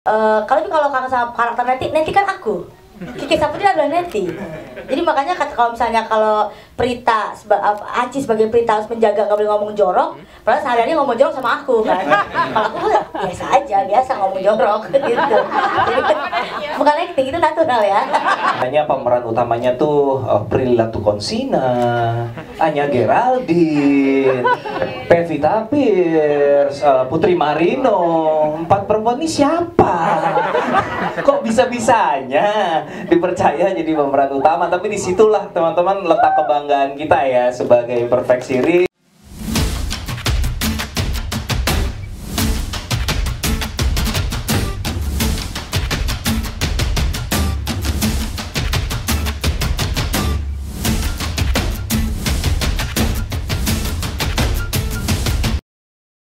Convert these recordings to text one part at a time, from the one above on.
Kalau kakak sama karakter Neti kan aku. Kiki Saputri adalah Neti. Jadi makanya kalau misalnya kalau Prita, Aci sebagai Prita harus menjaga gak boleh ngomong jorok, padahal sehari-hari ngomong jorok sama aku kan. Kalau aku biasa aja, biasa ngomong jorok gitu. Jadi bukan acting, itu natural ya. Hanya pemeran utamanya tuh Prilly Latuconsina, Anya Geraldine, Pevita Pierce, Putri Marino. 4 perempuan ini siapa? Kok bisa-bisanya dipercaya jadi pemeran utama? Tapi disitulah teman-teman letak kebanggaan kita ya sebagai Perfect Series.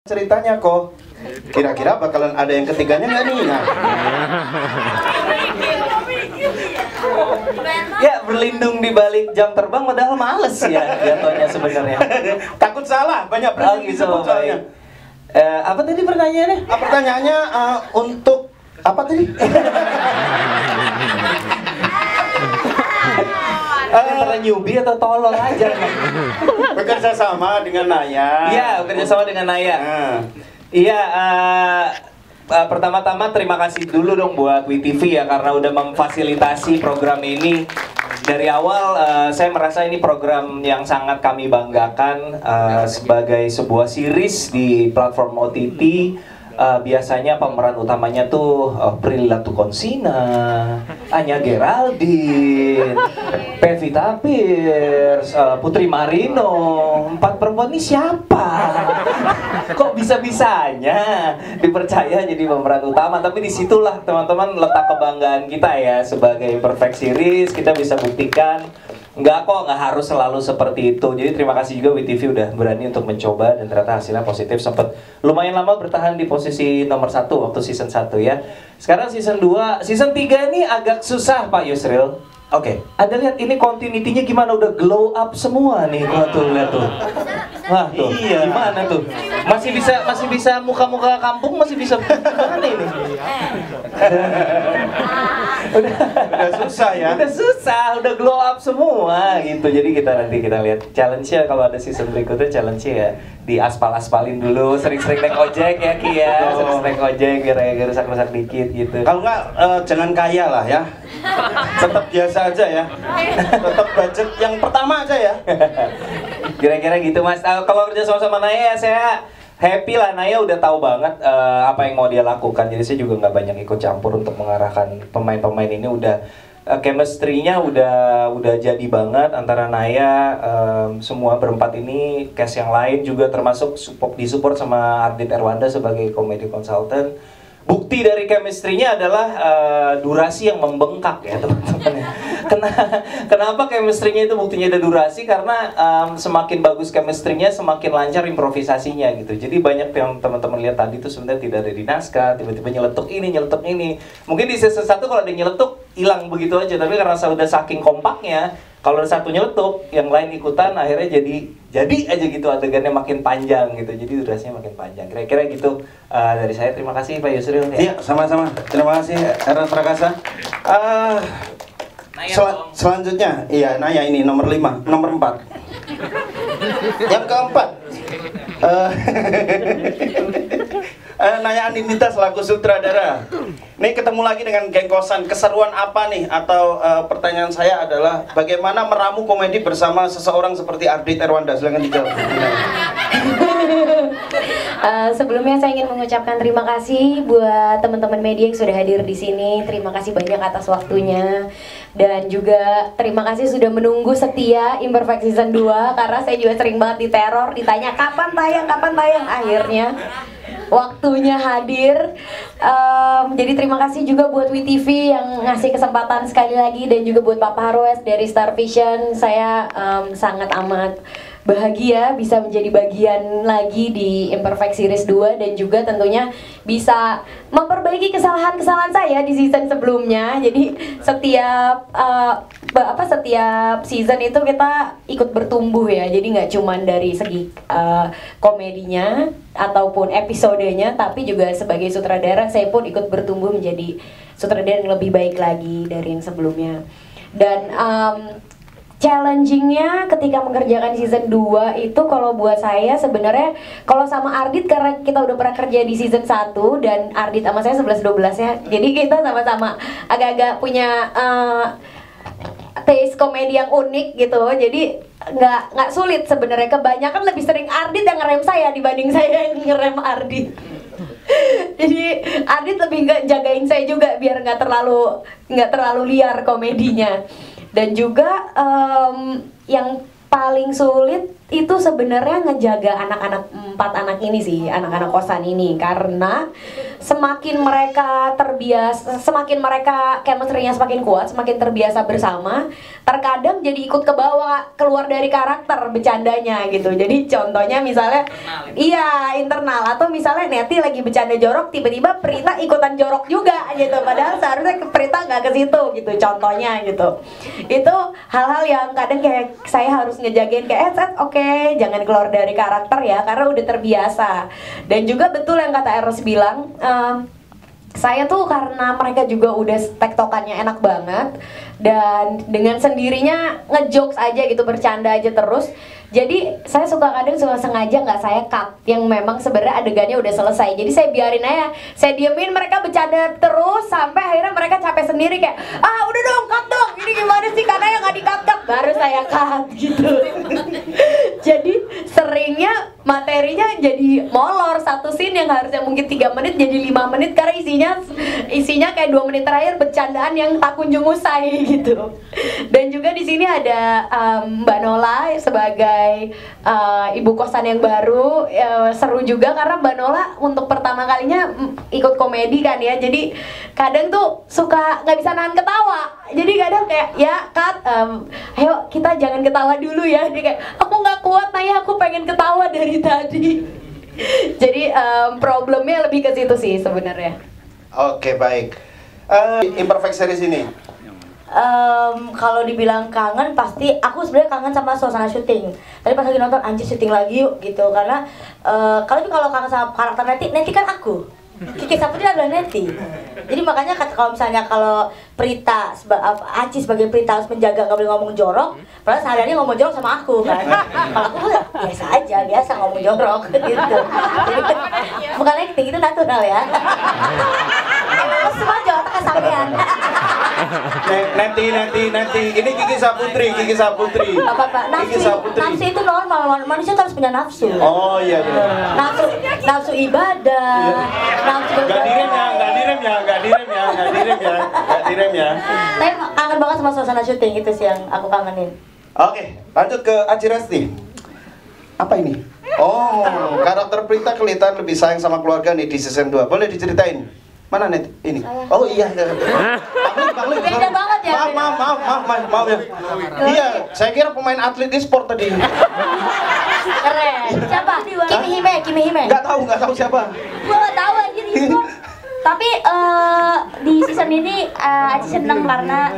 Ceritanya kok kira-kira bakalan ada yang ketiganya nggak nih? Nah. Ya berlindung di balik jam terbang padahal males ya jatuhnya sebenarnya. Takut salah, banyak berarti gitu, soalnya. Apa tadi pertanyaannya? Pertanyaannya untuk apa tadi? Antara newbie atau tolol aja nih. Bekerja sama dengan Naya. Iya, bekerja sama dengan Naya. Iya, pertama-tama terima kasih dulu dong buat WeTV ya karena udah memfasilitasi program ini. Dari awal saya merasa ini program yang sangat kami banggakan sebagai sebuah series di platform OTT. Biasanya pemeran utamanya tuh Prilly Latuconsina, Anya Geraldine, Pevita Pierce, Putri Marino. 4 perempuan ini siapa? Kok bisa-bisanya dipercaya jadi pemeran utama? Tapi disitulah teman-teman letak kebanggaan kita ya sebagai Perfect Series. Kita bisa buktikan nggak harus selalu seperti itu. Jadi terima kasih juga WeTV udah berani untuk mencoba dan ternyata hasilnya positif. Sempat lumayan lama bertahan di posisi nomor 1 waktu season 1 ya. Sekarang season 2, season 3 ini agak susah Pak Yusril. Oke, Anda lihat ini continuity-nya gimana, udah glow up semua nih. Wah tuh, lihat tuh. Wah tuh, iya. Gimana tuh? Masih bisa muka-muka kampung masih bisa gimana ini? Udah susah ya. Udah susah, udah glow up semua gitu. Jadi nanti kita lihat challenge-nya kalau ada season berikutnya, challenge ya di aspal-aspalin dulu, sering-sering naik ojek ya Ki ya. Sering naik ojek biar agak rusak-rusak dikit gitu. Kalau nggak jangan kaya lah ya. Tetap biasa aja ya. Tetap budget yang pertama aja ya. Kira-kira gitu Mas. Kalau kerja sama Naya ya saya happy lah. Naya udah tahu banget apa yang mau dia lakukan. Jadi saya juga nggak banyak ikut campur untuk mengarahkan pemain-pemain ini. Udah chemistry-nya udah jadi banget antara Naya, semua berempat ini. Cast yang lain juga termasuk disupport sama Ardit Erwanda sebagai comedy consultant. Bukti dari chemistry-nya adalah durasi yang membengkak ya teman-teman. Kenapa chemistry-nya itu buktinya ada durasi? Karena semakin bagus chemistry-nya, semakin lancar improvisasinya gitu. Jadi banyak yang teman-teman lihat tadi itu sebenarnya tidak ada di naskah, tiba-tiba nyeletuk ini. Mungkin di season 1 kalau ada nyeletuk hilang begitu aja, tapi karena udah saking kompaknya, kalau ada satu nyeletuk, yang lain ikutan, akhirnya jadi aja gitu adegannya makin panjang gitu. Jadi durasinya makin panjang. Kira-kira gitu dari saya. Terima kasih Pak Yusril. Iya, sama-sama. Terima kasih Ernest Prakasa. Selanjutnya, iya Naya ini nomor 5, nomor 4. Yang keempat, Naya Anindita selaku sutradara. Nih ketemu lagi dengan geng kosan. Keseruan apa nih? Atau pertanyaan saya adalah bagaimana meramu komedi bersama seseorang seperti Ardit Erwanda? Silakan dijawab. Sebelumnya saya ingin mengucapkan terima kasih buat teman-teman media yang sudah hadir di sini. Terima kasih banyak atas waktunya. Dan juga terima kasih sudah menunggu setia Imperfect Season 2. Karena saya juga sering banget diteror, ditanya kapan tayang. Akhirnya waktunya hadir. Jadi terima kasih juga buat WeTV yang ngasih kesempatan sekali lagi. Dan juga buat Pak Parwes dari Star Vision. Saya sangat amat bahagia bisa menjadi bagian lagi di Imperfect Series 2 dan juga tentunya bisa memperbaiki kesalahan-kesalahan saya di season sebelumnya. Jadi setiap setiap season itu kita ikut bertumbuh ya. Jadi nggak cuman dari segi komedinya ataupun episodenya, tapi juga sebagai sutradara saya pun ikut bertumbuh menjadi sutradara yang lebih baik lagi dari yang sebelumnya. Dan challengingnya ketika mengerjakan season 2 itu kalau buat saya sebenarnya, kalau sama Ardit karena kita udah pernah kerja di season 1 dan Ardit sama saya 11-12 ya, jadi kita sama-sama agak-agak punya taste komedi yang unik gitu, jadi nggak sulit sebenarnya. Kebanyakan lebih sering Ardit yang ngerem saya dibanding saya yang ngerem Ardit. Jadi Ardit lebih nggak jagain saya juga biar nggak terlalu liar komedinya. Dan juga yang paling sulit itu sebenarnya ngejaga anak-anak 4 anak ini sih, anak-anak kosan ini, karena semakin mereka terbiasa, semakin mereka chemistry-nya semakin kuat, semakin terbiasa bersama, terkadang jadi ikut ke bawah, keluar dari karakter bercandanya gitu. Jadi contohnya misalnya iya internal, atau misalnya Neti lagi bercanda jorok, tiba-tiba Prita ikutan jorok juga gitu, padahal seharusnya Prita nggak ke situ gitu, contohnya gitu. Itu hal-hal yang kadang kayak saya harus ngejagain kayak oke, jangan keluar dari karakter ya, karena udah terbiasa. Dan juga betul yang kata Eros bilang, saya tuh karena mereka juga udah tektokannya enak banget, dan dengan sendirinya ngejokes aja gitu, bercanda aja terus. Jadi saya kadang suka sengaja nggak saya cut yang memang sebenarnya adegannya udah selesai. Jadi saya biarin aja, saya diemin mereka bercanda terus sampai akhirnya mereka capek sendiri kayak, udah dong cut dong, ini gimana sih karena yang nggak di-cut, baru saya cut gitu. Jadi seringnya materinya jadi molor, satu scene yang harusnya mungkin 3 menit jadi 5 menit karena isinya kayak 2 menit terakhir bercandaan yang tak kunjung usai gitu. Dan juga di sini ada Mbak Nola sebagai ibu kosan yang baru, seru juga karena Mbak Nola untuk pertama kalinya ikut komedi kan ya, jadi kadang tuh suka nggak bisa nahan ketawa, jadi kadang kayak ya cut, ayo kita jangan ketawa dulu ya, dia kayak aku nggak kuat Naya, aku pengen ketawa dari tadi. Jadi problemnya lebih ke situ sih sebenarnya. Oke, baik. Imperfect series ini kalau dibilang kangen, pasti aku sebenarnya kangen sama suasana syuting. Tadi pas lagi nonton, anjir syuting lagi yuk gitu, karena kalau kangen sama karakter Neti kan aku, Kiki Saputri adalah Neti. Jadi makanya kalau misalnya kalau Prita, Aci sebagai Prita harus menjaga nggak boleh ngomong jorok, padahal sehari-hari ngomong jorok sama aku kan. Kalau aku biasa ngomong jorok gitu. Jadi bukan acting, itu natural ya. Emang semua jorok kesampaian. Neti, ini Kiki Saputri. Nafsu itu normal, manusia harus punya nafsu. Oh iya. Nafsu ibadah, nafsu Gak direm ya. Tapi kangen banget sama suasana syuting, itu sih yang aku kangenin. Oke, lanjut ke Aci Resti. Apa ini? Oh, karakter Prita kelihatan lebih sayang sama keluarga nih di season 2. Boleh diceritain? Mana Net ini? Oh iya. Bang Lik. Beda banget ya. Maaf ya. Iya, saya kira pemain atlet e-sport tadi. Keren. Siapa? Kimi Hime. Nggak tahu siapa. Gua nggak tahu anjir e-sport. Tapi di season ini Aci seneng karena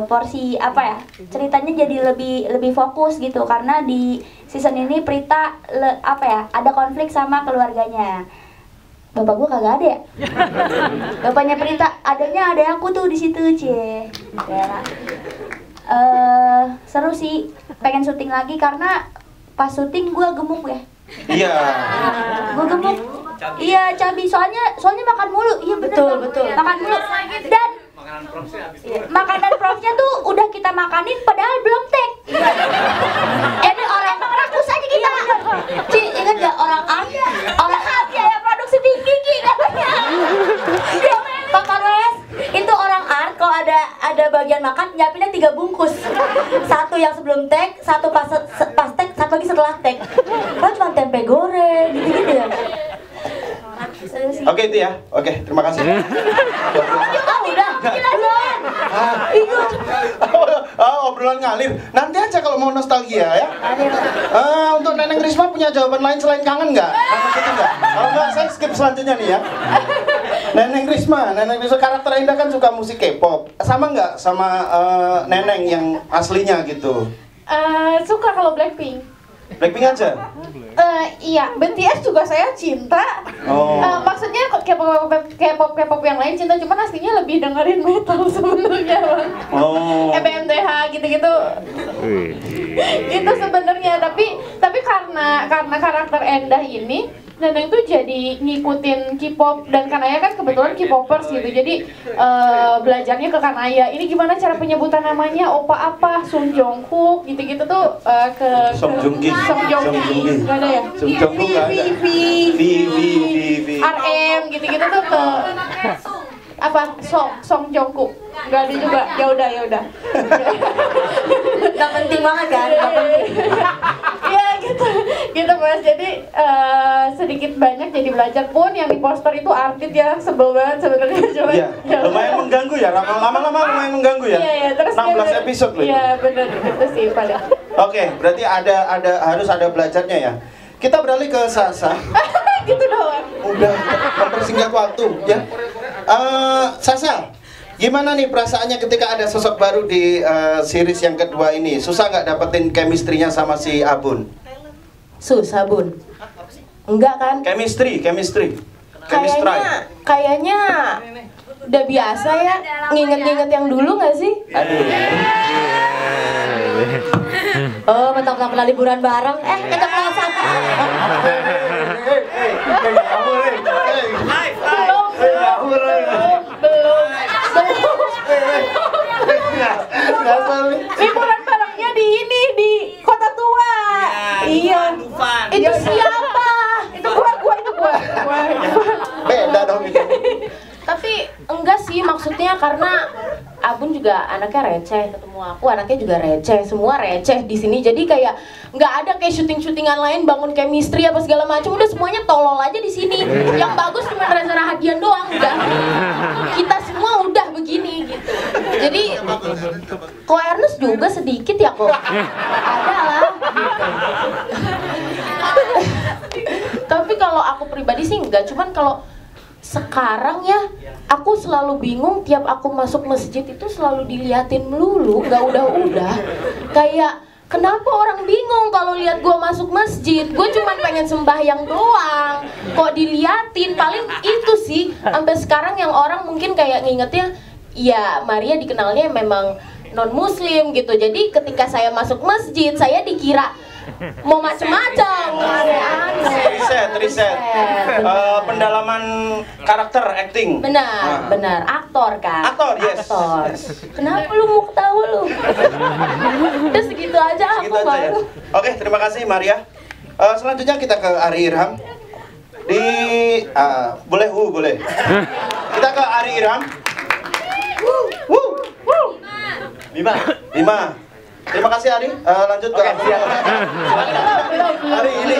porsi ceritanya jadi lebih fokus gitu, karena di season ini Prita ada konflik sama keluarganya. Bapak gua kagak ada ya. Bapaknya Prita, adanya ada aku tuh di situ, cie. Ya. Seru sih, pengen syuting lagi karena pas syuting gua gemuk ya. Iya. Gua gemuk. Iya, cabi. Soalnya makan mulu. Iya betul. Makan mulu. Dan makanan profnya tuh udah kita makanin padahal belum take. Ini orang rakus aja kita. Ci, ingat gak orang art? Orang art ya produksi Kiki katanya. Pak Karles, itu orang art kalau ada bagian makan nyiapinnya 3 bungkus. Satu yang sebelum take, satu pas take, satu lagi setelah take. Kan cuma tempe goreng gitu-gitu ya. Oke itu ya. Oke, terima kasih. Udah, jelasin. Obrolan ngalir. Nanti aja kalau mau nostalgia ya. Untuk Neneng Risma punya jawaban lain selain kangen nggak? Kangen itu nggak? Kalau nggak, saya skip selanjutnya nih ya. Neneng Risma karakter Indah kan suka musik K-pop. Sama nggak sama Neneng yang aslinya gitu? Suka kalau Blackpink. Blackpink aja? Iya, BTS juga saya cinta. Maksudnya K-pop yang lain cinta, cuman aslinya lebih dengerin metal sebenarnya, Bang. EBMTH gitu-gitu. Gitu sebenarnya, tapi karena karakter Endah ini Neneng tuh jadi ngikutin K-pop, dan Kanaya kan kebetulan K-popers gitu, jadi belajarnya ke Kanaya. Ini gimana cara penyebutan namanya, opa apa, Sung Jongkook gitu-gitu tuh ke Song Joong Ki. Gak ada ya? Song Joong Ki nggak ada. V. RM gitu-gitu tuh ke apa Song Jongkook. Gak ada juga. Ya udah. Gak penting banget kan? Gak penting. Iya gitu Mas. Jadi sedikit banyak jadi belajar, pun yang di poster itu Ardit ya, sebel banget sebenarnya. Iya. Lumayan mengganggu ya. Lama-lama lumayan mengganggu ya. Iya. Terus 16 episode loh. Iya benar, itu sih paling. Oke, berarti harus ada belajarnya ya. Kita beralih ke Sasa. Gitu doang. Udah mempersingkat waktu ya. Sasa, gimana nih perasaannya ketika ada sosok baru di series yang kedua ini? Susah nggak dapetin chemistry-nya sama si Abun? Susah, Bun. Enggak kan? Chemistry. Kayaknya udah biasa ya, nginget-nginget yang dulu nggak sih? Aduh. Oh, mentang-mentang pernah liburan bareng. Kita kelas 1. Liburan barengnya di Kota Tua. Iya. Itu siapa? Itu gua. Beda dong itu. Tapi enggak sih, maksudnya karena Abun juga anaknya receh, ketemu aku anaknya juga receh, semua receh di sini. Jadi kayak nggak ada kayak syuting-syutingan lain bangun chemistry apa segala macam, udah semuanya tolol aja di sini. Yang bagus cuma Reza Rahadian doang, udah. Kita semua udah begini gitu. Jadi kok Ernest juga sedikit ya kok. Ada lah. Tapi kalau aku pribadi sih enggak, cuman kalau sekarang ya, aku selalu bingung tiap aku masuk masjid itu selalu diliatin melulu, nggak udah-udah. Kayak kenapa orang bingung kalau lihat gua masuk masjid? Gue cuma pengen sembahyang doang, kok diliatin? Paling itu sih. Sampai sekarang yang orang mungkin kayak ngingetnya, ya Maria dikenalnya memang non muslim gitu. Jadi ketika saya masuk masjid, saya dikira mau macem-macem, riset. Pendalaman karakter, acting. Benar, aktor kan. Aktor, yes. Kenapa lu mau ketawa lu? Udah segitu aja aku ya. Oke, terima kasih Maria. Selanjutnya kita ke Ari Irham. Boleh. Kita ke Ari Irham. Bima. Terima kasih Ari. Lanjut ke Ari ini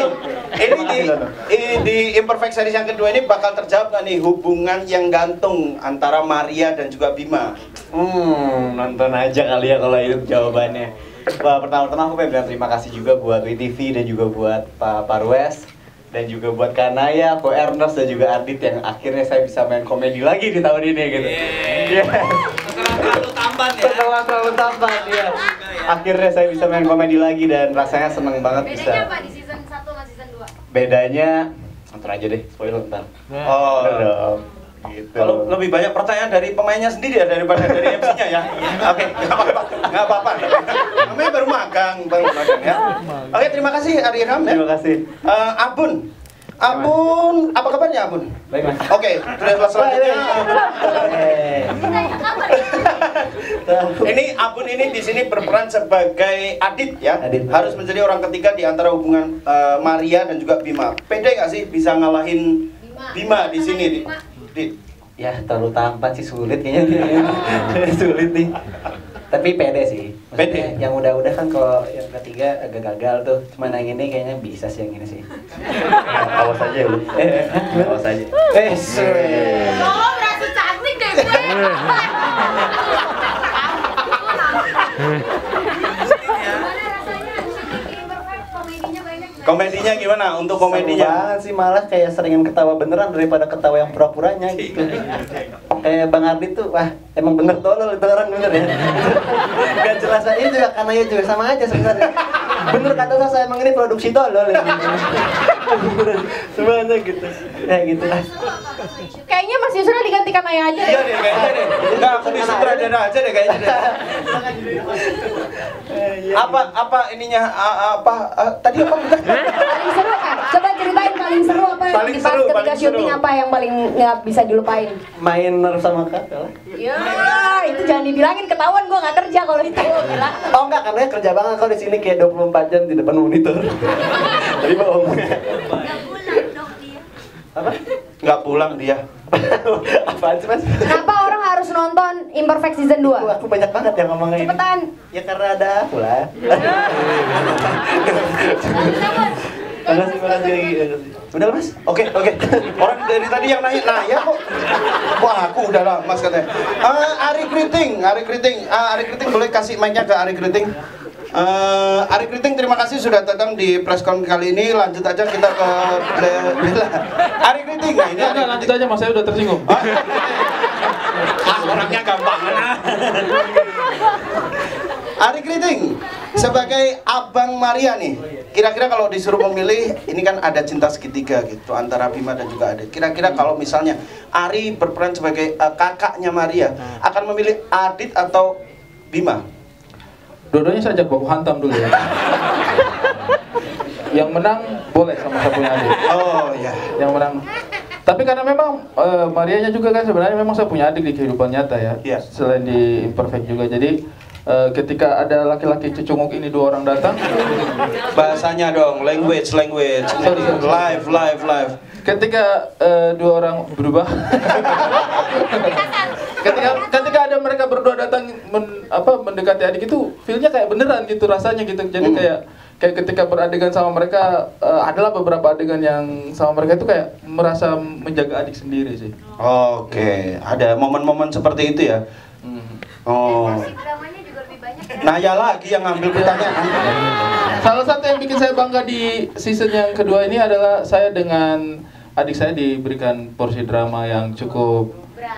di Imperfect Series yang kedua ini bakal terjawab nggak nih hubungan yang gantung antara Maria dan juga Bima? Nonton aja kali ya kalau itu jawabannya. Wah, pertama-tama aku pengen bilang terima kasih juga buat WTV dan juga buat Pak Parwes dan juga buat Kanaya, Ko Ernest dan juga Ardit yang akhirnya saya bisa main komedi lagi di tahun ini gitu. Setelah terlalu tampan ya. Akhirnya saya bisa main komedi lagi dan rasanya seneng banget bisa. Bedanya apa di season 1 sama season 2? Bedanya nonton aja deh, spoiler ntar. Dong. Gitu. Kalau lebih banyak pertanyaan dari pemainnya sendiri ya daripada dari MC-nya ya. Oke, nggak apa-apa. Namanya baru magang ya. Oke, terima kasih Ari Irham ya. Terima kasih. Abun, apa kabarnya Abun? Baik Mas. Oke, sudah selanjutnya. Ini Abun ini di sini berperan sebagai Adit ya. Harus menjadi orang ketiga di antara hubungan Maria dan juga Bima. Pede nggak sih bisa ngalahin Bima di sini? Ya terlalu tampan sih, sulit kayaknya. Sulit nih. Tapi pede sih. Maksudnya yang udah-udah kan kalau yang ketiga agak gagal tuh. Cuman yang ini kayaknya bisa sih yang ini sih. Awas aja ya lu. Awas aja. Oh, berarti cantik deh gue. Komedinya komedinya gimana? Untuk komedinya? Seru banget sih, malah kayak seringan ketawa beneran daripada ketawa yang pura-puranya gitu. Kayak Bang Ardi tuh, wah emang bener tolol itu orang bener ya. Gak jelas aja juga, karena ya juga sama aja sebenarnya. Bener kata saya, emang ini produksi tolol ya. Semuanya gitu. Ya gitu lah. Kayaknya Mas Yusra digantikan Ayah aja deh. Iya deh, kayaknya deh. Enggak, aku di sutradara aja deh kayaknya deh. Apa ininya? Tadi apa bukan? Paling seru coba ceritain paling seru apa yang Paling di pas seru, ketika paling syuting seru. apa yang paling nggak bisa dilupain? Main nerf sama kakak. Ya, itu jangan dibilangin, ketahuan gue nggak kerja kalau itu. Gila. Oh enggak, karena kerja banget kalau di sini kayak 24 jam di depan monitor. Tapi bohong. Apa? Nggak pulang dia. Apaan sih, Mas? Kenapa orang harus nonton Imperfect Season 2? Aku banyak banget yang ngomongin. Cepetan. Ya karena ada aku lah. Makasih. Udah Mas? Oke. Orang dari tadi yang nanya kok. Wah, aku udah lah Mas katanya. Ari Kriting boleh kasih mic-nya ke Ari Kriting. Ari Kriting, terima kasih sudah datang di presscon kali ini. Lanjut aja kita ke Bella. Ari Kriting, nah ini Ari lanjut aja Mas, saya udah tersinggung. Orangnya gampang. Ari Kriting, sebagai Abang Maria nih, kira-kira kalau disuruh memilih, ini kan ada cinta segitiga gitu antara Bima dan juga Adit. Kira-kira kalau misalnya Ari berperan sebagai kakaknya Maria, akan memilih Adit atau Bima? Dua-duanya saja baku hantam dulu ya. Yang menang boleh sama punya adik. Oh ya. Yang menang. Tapi karena memang Marianya juga kan sebenarnya memang saya punya adik di kehidupan nyata ya. Iya. Selain di Imperfect juga. Jadi ketika ada laki-laki cecunguk ini dua orang datang, Bahasanya dong, language. Sorry. Live. ketika dua orang berubah, ketika ada mereka berdua datang mendekati adik itu, feelnya kayak beneran gitu rasanya gitu. Jadi kayak ketika beradegan sama mereka, adalah beberapa adegan yang sama mereka itu kayak merasa menjaga adik sendiri sih. Oke, ada momen-momen seperti itu ya. Oh. Naya lagi yang ngambil pertanyaan. Salah satu yang bikin saya bangga di season yang kedua ini adalah saya dengan adik saya diberikan porsi drama yang cukup.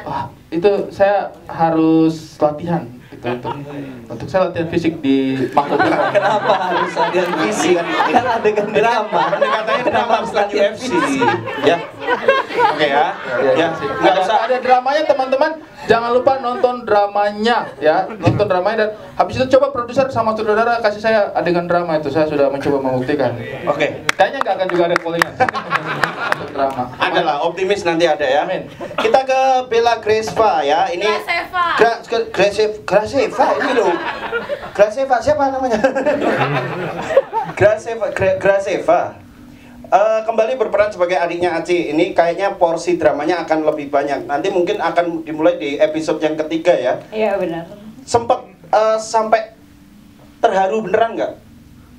Wah, itu saya harus latihan gitu, untuk saya latihan fisik di mangkok. Kenapa harus latihan fisik? Kan adegan drama. Pendekatannya drama bukan UFC. Ya. Oke ya. Ya. Nggak usah. Ada dramanya teman-teman. Jangan lupa nonton dramanya ya, nonton dramanya dan habis itu coba produser sama sutradara kasih saya adegan drama itu, saya sudah mencoba membuktikan. Oke. Kayaknya nggak akan juga ada callingan untuk drama. Adalah optimis nanti ada ya. Amin. Kita ke Bella Gresva ya. Ini Graceva ini loh. Graceva siapa namanya? Graceva. Kembali berperan sebagai adiknya Aci. Ini kayaknya porsi dramanya akan lebih banyak. Nanti mungkin akan dimulai di episode yang ketiga ya. Iya benar. Sempet sampai terharu beneran nggak,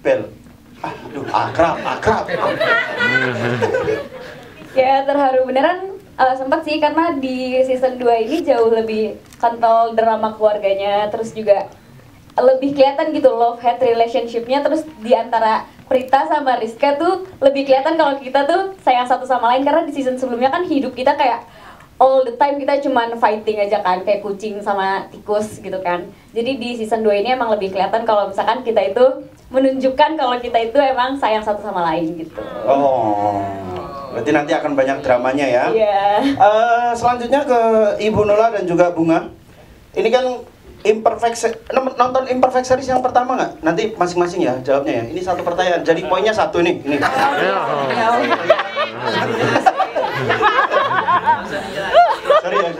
Bel? Aduh, akrab. Ya terharu beneran, sempat sih karena di season 2 ini jauh lebih kental drama keluarganya, terus juga lebih kelihatan gitu love hate relationship-nya, terus di antara Prita sama Rizka tuh lebih kelihatan kalau kita tuh sayang satu sama lain, karena di season sebelumnya kan hidup kita kayak all the time kita cuman fighting aja kan, kayak kucing sama tikus gitu kan. Jadi di season 2 ini emang lebih kelihatan kalau misalkan kita itu menunjukkan kalau kita itu emang sayang satu sama lain gitu. Oh, berarti nanti akan banyak dramanya ya. Iya. Selanjutnya ke Ibu Nola dan juga Bunga. Ini kan nonton Imperfect series yang pertama nggak? Nanti masing-masing ya jawabnya ya. Ini satu pertanyaan, jadi poinnya satu nih. Ini. Sorry ya,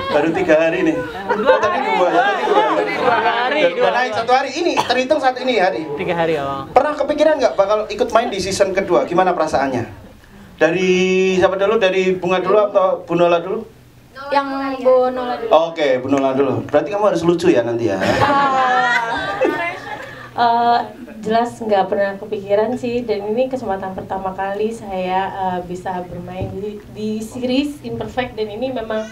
baru 3 hari nih. Oh, tadi 2 ya, tadi 2 hari. Dan naik 1 hari. Ini terhitung saat ini hari. 3 hari ya. Pernah kepikiran nggak bakal ikut main di season kedua? Gimana perasaannya? Dari siapa dulu? Dari Bunga dulu atau Bu Nola dulu? Yang Bu Nola dulu. Oke, Bu Nola dulu. Berarti kamu harus lucu ya nanti ya. Jelas nggak pernah kepikiran sih, dan ini kesempatan pertama kali saya bisa bermain di series Imperfect, dan ini memang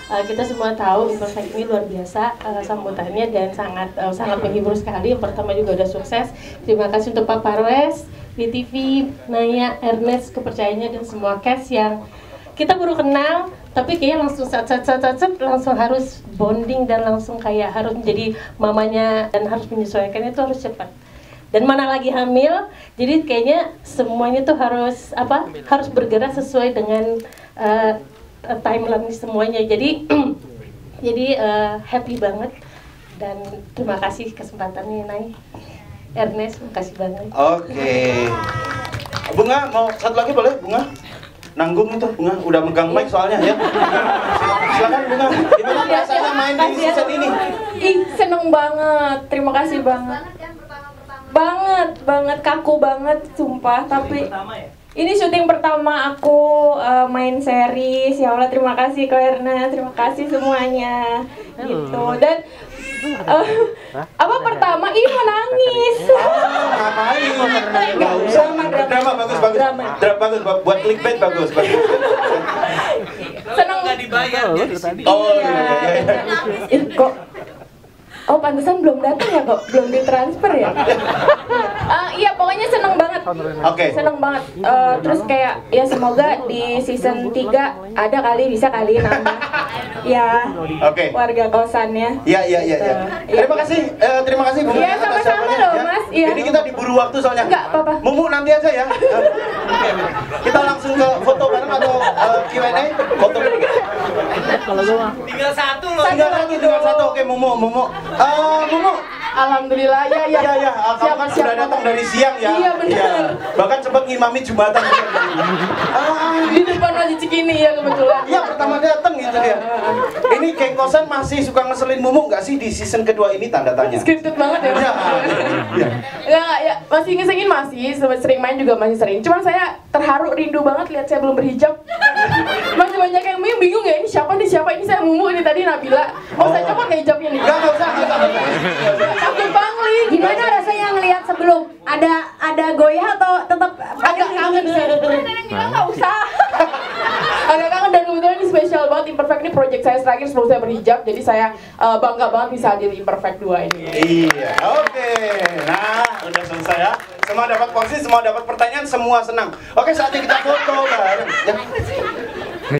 Kita semua tahu Imperfect ini luar biasa sambutannya dan sangat menghibur sekali. Yang pertama juga udah sukses. Terima kasih untuk Pak Parwes, BTV, Naya, Ernest, kepercayaannya dan semua cast yang kita baru kenal, tapi kayaknya langsung langsung harus bonding dan langsung kayak harus menjadi mamanya dan harus menyesuaikan itu harus cepat. Dan mana lagi hamil, jadi kayaknya semuanya tuh harus bergerak sesuai dengan timeline semuanya. Jadi happy banget dan terima kasih kesempatannya Nay. Ernest, makasih banget. Oke. Bunga mau satu lagi boleh Bunga? Nanggung itu Bunga, udah megang mic soalnya ya. Silakan Bunga, gimana perasaannya main di season ini? Seneng banget, terima kasih banget. Banget, kaku banget, sumpah. Tapi ini syuting pertama aku main series. Ya Allah, terima kasih Ko Erna, terima kasih semuanya. Gitu. Dan pertama mau nangis. Ngapain? Enggak usah. Drama bagus buat clickbait bagus. Seneng nggak dibayar di sini. Oh iya. Kok pantesan belum datang ya kok, belum ditransfer ya? Iya pokoknya seneng banget. Oke. Seneng banget. Terus kayak ya semoga di season 3 ada kali bisa kali nambah. Ya. Oke. Warga kosannya. Iya. Terima kasih Bunga. Iya sama-sama loh Mas. Iya. Ini kita diburu waktu soalnya. Enggak apa-apa. Mumu nanti aja ya. Oke. Kita langsung ke foto bareng atau Q&A? Foto dulu. Kalau gua tinggal satu loh. Tinggal satu. Oke, Mumu. Mumu. Alhamdulillah ya. Iya. Kamu kan sudah datang dari siang ya. Iya benar. Bahkan sempat ngimami Jumatan. Di depan Masjid Cikini ya kebetulan. Iya, pertama datang gitu dia. Ini Geng Kosan masih suka ngeselin Mumu nggak sih di season kedua ini, tanda tanya? Scripted banget ya. Iya. Ya, masih ngesengin masih, sering main juga masih sering. Cuman saya terharu, rindu banget lihat saya belum berhijab. Masih banyak yang bingung ya, ini siapa, ini saya Mumu, ini tadi Nabila. Mau saya copot nggak hijabnya nih? Nggak usah. Takut pangling. Gimana rasanya ngelihat sebelum? Ada goyah atau tetap Agak kangen sih. Nggak usah. Agak kangen dan kebetulan ini spesial banget. Imperfect ini project saya terakhir sebelum saya berhijab. Jadi saya bangga banget bisa hadir di Imperfect 2 ini. Iya, oke. Nah, udah selesai ya. Semua dapat porsi, semua dapat pertanyaan, semua senang. Oke, saatnya kita foto bareng. Ya.